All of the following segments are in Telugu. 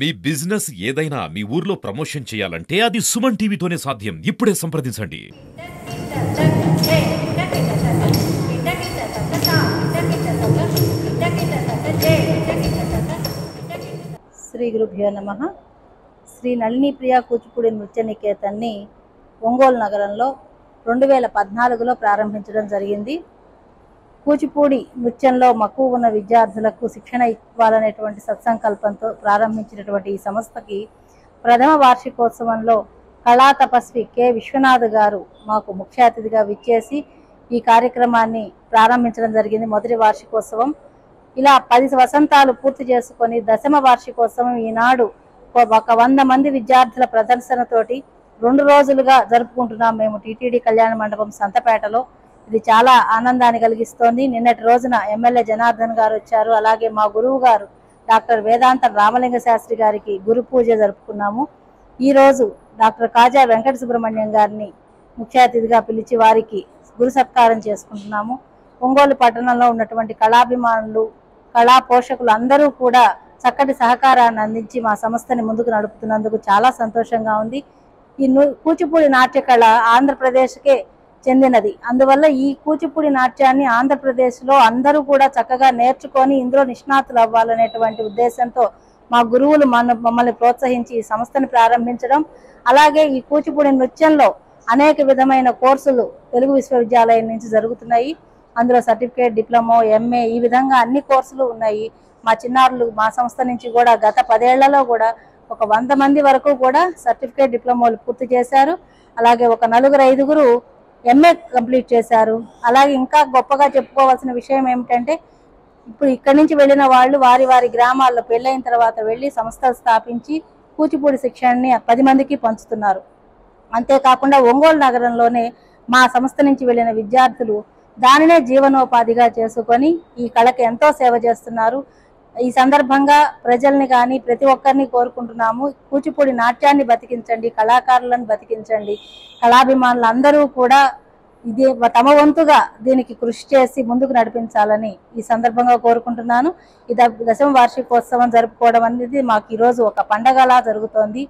మీ బిజినెస్ ఏదైనా మీ ఊర్లో ప్రమోషన్ చేయాలంటే అది సుమన్ టీవీతోనే సాధ్యం. ఇప్పుడే సంప్రదించండి. శ్రీ గురుభ్యో నమః. శ్రీ నళిని ప్రియ కూచిపూడి నృత్య నికేతన్ని ఒంగోలు నగరంలో 2014లో ప్రారంభించడం జరిగింది. కూచిపూడి నృత్యంలో మక్కువ ఉన్న విద్యార్థులకు శిక్షణ ఇవ్వాలనేటువంటి సత్సంకల్పంతో ప్రారంభించినటువంటి ఈ సంస్థకి ప్రథమ వార్షికోత్సవంలో కళా తపస్వి కె విశ్వనాథ్ గారు మాకు ముఖ్య అతిథిగా విచ్చేసి ఈ కార్యక్రమాన్ని ప్రారంభించడం జరిగింది. మొదటి వార్షికోత్సవం ఇలా 10 వసంతాలు పూర్తి చేసుకొని దశమ వార్షికోత్సవం ఈనాడు ఒక 100 మంది విద్యార్థుల ప్రదర్శనతోటి 2 రోజులుగా జరుపుకుంటున్నాం మేము టీటీడీ కళ్యాణ మండపం సంతపేటలో. ఇది చాలా ఆనందాన్ని కలిగిస్తోంది. నిన్నటి రోజున ఎమ్మెల్యే జనార్దన్ గారు వచ్చారు. అలాగే మా గురువు గారు డాక్టర్ వేదాంత రామలింగ శాస్త్రి గారికి గురు పూజ జరుపుకున్నాము. ఈరోజు డాక్టర్ కాజా వెంకట సుబ్రహ్మణ్యం గారిని ముఖ్య అతిథిగా పిలిచి వారికి గురు సత్కారం చేసుకుంటున్నాము. ఒంగోలు పట్టణంలో ఉన్నటువంటి కళాభిమానులు, కళా పోషకులు అందరూ కూడా చక్కటి సహకారాన్ని అందించి మా సంస్థని ముందుకు నడుపుతున్నందుకు చాలా సంతోషంగా ఉంది. ఈ కూచిపూడి నాట్య కళ ఆంధ్రప్రదేశ్కే చెందినది. అందువల్ల ఈ కూచిపూడి నాట్యాన్ని ఆంధ్రప్రదేశ్లో అందరూ కూడా చక్కగా నేర్చుకొని ఇందులో నిష్ణాతులు అవ్వాలనేటువంటి ఉద్దేశంతో మా గురువులు మమ్మల్ని ప్రోత్సహించి ఈ సంస్థను ప్రారంభించడం, అలాగే ఈ కూచిపూడి నృత్యంలో అనేక విధమైన కోర్సులు తెలుగు విశ్వవిద్యాలయం నుంచి జరుగుతున్నాయి. అందులో సర్టిఫికేట్, డిప్లొమా, ఎంఏ ఈ విధంగా అన్ని కోర్సులు ఉన్నాయి. మా చిన్నారులు మా సంస్థ నుంచి కూడా గత 10 ఏళ్లలో కూడా ఒక 100 మంది వరకు కూడా సర్టిఫికేట్, డిప్లొమాలు పూర్తి చేశారు. అలాగే ఒక 4-5 ఎంఏ కంప్లీట్ చేశారు. అలాగే ఇంకా గొప్పగా చెప్పుకోవాల్సిన విషయం ఏమిటంటే ఇప్పుడు ఇక్కడి నుంచి వెళ్ళిన వాళ్ళు వారి వారి గ్రామాల్లో పెళ్ళైన తర్వాత వెళ్ళి సంస్థలు స్థాపించి కూచిపూడి శిక్షణని 10 మందికి పంచుతున్నారు. అంతేకాకుండా ఒంగోలు నగరంలోనే మా సంస్థ నుంచి వెళ్ళిన విద్యార్థులు దానినే జీవనోపాధిగా చేసుకొని ఈ కళకి ఎంతో సేవ చేస్తున్నారు. ఈ సందర్భంగా ప్రజల్ని కానీ ప్రతి ఒక్కరిని కోరుకుంటున్నాము, కూచిపూడి నాట్యాన్ని బతికించండి, కళాకారులను బతికించండి. కళాభిమానులు అందరూ కూడా ఇది తమ వంతుగా దీనికి కృషి చేసి ముందుకు నడిపించాలని ఈ సందర్భంగా కోరుకుంటున్నాను. ఈ దశమ వార్షికోత్సవం జరుపుకోవడం అనేది మాకు ఈరోజు ఒక పండగలా జరుగుతోంది.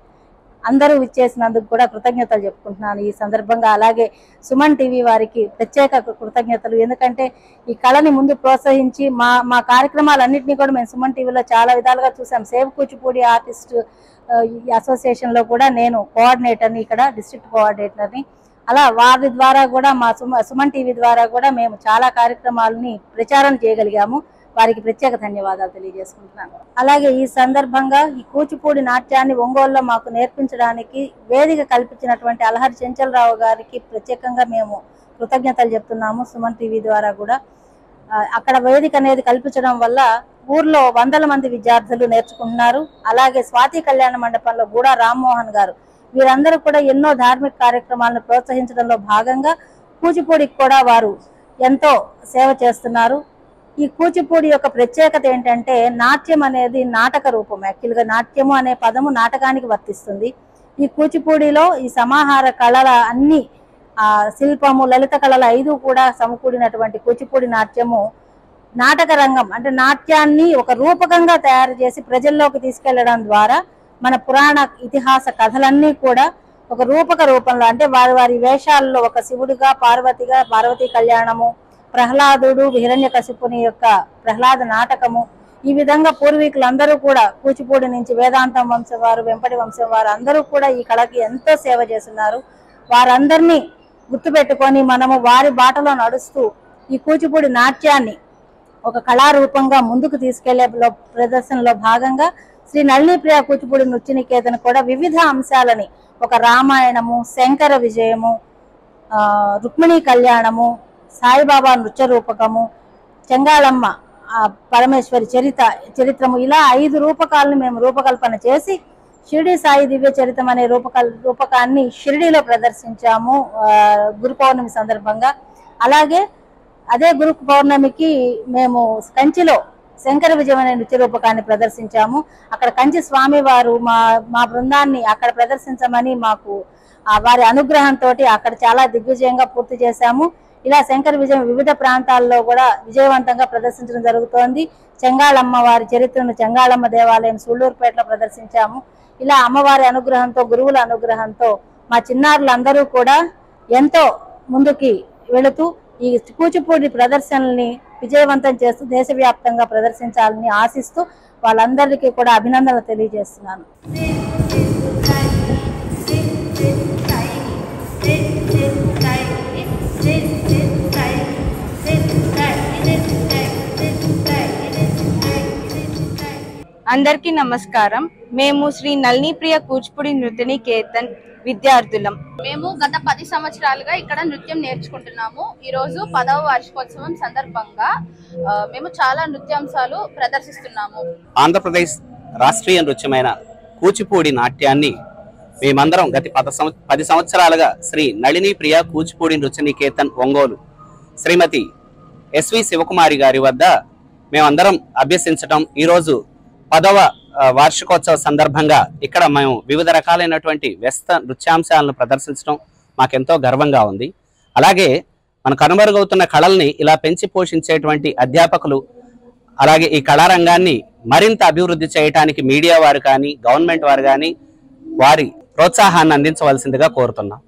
అందరూ విచ్చేసినందుకు కూడా కృతజ్ఞతలు చెప్పుకుంటున్నాను ఈ సందర్భంగా. అలాగే సుమన్ టీవీ వారికి ప్రత్యేక కృతజ్ఞతలు. ఎందుకంటే ఈ కళని ముందు ప్రోత్సహించి మా కార్యక్రమాలన్నింటినీ కూడా మేము సుమన్ టీవీలో చాలా విధాలుగా చూసాం. సేవ్ కూచిపూడి ఆర్టిస్ట్ అసోసియేషన్లో కూడా నేను కోఆర్డినేటర్ని, ఇక్కడ డిస్ట్రిక్ట్ కోఆర్డినేటర్ని. అలా వారి ద్వారా కూడా మా సుమన్ టీవీ ద్వారా కూడా మేము చాలా కార్యక్రమాలని ప్రచారం చేయగలిగాము. వారికి ప్రత్యేక ధన్యవాదాలు తెలియజేసుకుంటున్నాను. అలాగే ఈ సందర్భంగా ఈ కూచిపూడి నాట్యాన్ని ఒంగోలులో మాకు నేర్పించడానికి వేదిక కల్పించినటువంటి అలహరి చెంచలరావు గారికి ప్రత్యేకంగా మేము కృతజ్ఞతలు చెప్తున్నాము. సుమన్ టీవీ ద్వారా కూడా అక్కడ వేదిక అనేది కల్పించడం వల్ల ఊర్లో 100 మంది విద్యార్థులు నేర్చుకుంటున్నారు. అలాగే స్వాతి కళ్యాణ మండపంలో గూడా రామ్మోహన్ గారు వీరందరూ కూడా ఎన్నో ధార్మిక కార్యక్రమాలను ప్రోత్సహించడంలో భాగంగా కూచిపూడికి కూడా వారు ఎంతో సేవ చేస్తున్నారు. ఈ కూచిపూడి యొక్క ప్రత్యేకత ఏంటంటే నాట్యం అనేది నాటక రూపం. యాక్చువల్గా నాట్యము అనే పదము నాటకానికి వర్తిస్తుంది. ఈ కూచిపూడిలో ఈ సమాహార కళల అన్ని శిల్పము, లలిత కళల 5 కూడా సమకూడినటువంటి కూచిపూడి నాట్యము నాటక రంగం అంటే నాట్యాన్ని ఒక రూపకంగా తయారు చేసి ప్రజల్లోకి తీసుకెళ్లడం ద్వారా మన పురాణ ఇతిహాస కథలన్నీ కూడా ఒక రూపక రూపంలో అంటే వారి వారి వేషాల్లో ఒక శివుడిగా, పార్వతిగా, పార్వతీ కళ్యాణము, ప్రహ్లాదుడు హిరణ్యకశిపుని యొక్క ప్రహ్లాద నాటకము, ఈ విధంగా పూర్వీకులందరూ కూడా కూచిపూడి నుంచి వేదాంతం వంశం వారు, వెంపటి వంశం వారు అందరూ కూడా ఈ కళకి ఎంతో సేవ చేస్తున్నారు. వారందరినీ గుర్తుపెట్టుకొని మనము వారి బాటలో నడుస్తూ ఈ కూచిపూడి నాట్యాన్ని ఒక కళారూపంగా ముందుకు తీసుకెళ్లే ప్రదర్శనలో భాగంగా శ్రీ నళిని ప్రియ కూచిపూడి నృత్య నికేతన్ కూడా వివిధ అంశాలని ఒక రామాయణము, శంకర విజయము, రుక్మిణీ కళ్యాణము, సాయిబాబా నృత్య రూపకము, చెంగాళమ్మ పరమేశ్వరి చరిత్రము ఇలా 5 రూపకాలను మేము రూపకల్పన చేసి షిరిడి సాయి దివ్య చరిత్రం అనే రూపకాన్ని షిరిడిలో ప్రదర్శించాము గురు పౌర్ణమి సందర్భంగా. అలాగే అదే గురు పౌర్ణమికి మేము కంచిలో శంకర విజయం అనే నృత్య రూపకాన్ని ప్రదర్శించాము. అక్కడ కంచి స్వామి వారు మా బృందాన్ని అక్కడ ప్రదర్శించమని మాకు వారి అనుగ్రహంతో అక్కడ చాలా దిగ్విజయంగా పూర్తి చేశాము. ఇలా శంకర విజయం వివిధ ప్రాంతాల్లో కూడా విజయవంతంగా ప్రదర్శించడం జరుగుతోంది. చెంగాళమ్మ వారి చరిత్రను చెంగాళమ్మ దేవాలయం సూళ్లూరుపేటలో ప్రదర్శించాము. ఇలా అమ్మవారి అనుగ్రహంతో, గురువుల అనుగ్రహంతో మా చిన్నారులందరూ కూడా ఎంతో ముందుకి వెళుతూ ఈ కూచిపూడి ప్రదర్శనల్ని విజయవంతం చేస్తూ దేశవ్యాప్తంగా ప్రదర్శించాలని ఆశిస్తూ వాళ్ళందరికీ కూడా అభినందనలు తెలియజేస్తున్నాను. అందరికీ నమస్కారం. మేము శ్రీ నళిని ప్రియ కూచిపూడి నృత్యనికేతన్ విద్యార్థులం. మేము గత 10 సంవత్సరాలుగా ఇక్కడ నృత్యం నేర్చుకుంటున్నాము. ఈ రోజు 10వ వార్షికోత్సవం సందర్భంగా మేము చాలా నృత్యాంశాలు ప్రదర్శిస్తున్నాము. ఆంధ్రప్రదేశ్ రాష్ట్రీయ నృత్యమైన కూచిపూడి నాట్యాన్ని మేమందరం గత 10 సంవత్సరాలుగా శ్రీ నళిని ప్రియ కూచిపూడి నృత్యనికేతన్ ఒంగోలు శ్రీమతి ఎస్వి శివకుమారి గారి వద్ద మేమందరం అభ్యసించటం, ఈరోజు 10వ వార్షికోత్సవ సందర్భంగా ఇక్కడ మేము వివిధ రకాలైనటువంటి వ్యస్త నృత్యాంశాలను ప్రదర్శించడం మాకెంతో గర్వంగా ఉంది. అలాగే మన కనుమరుగవుతున్న కళల్ని ఇలా పెంచి పోషించేటువంటి అధ్యాపకులు, అలాగే ఈ కళారంగాన్ని మరింత అభివృద్ధి చేయడానికి మీడియా వారు కానీ, గవర్నమెంట్ వారు కానీ వారి ప్రోత్సాహాన్ని అందించవలసిందిగా కోరుతున్నాం.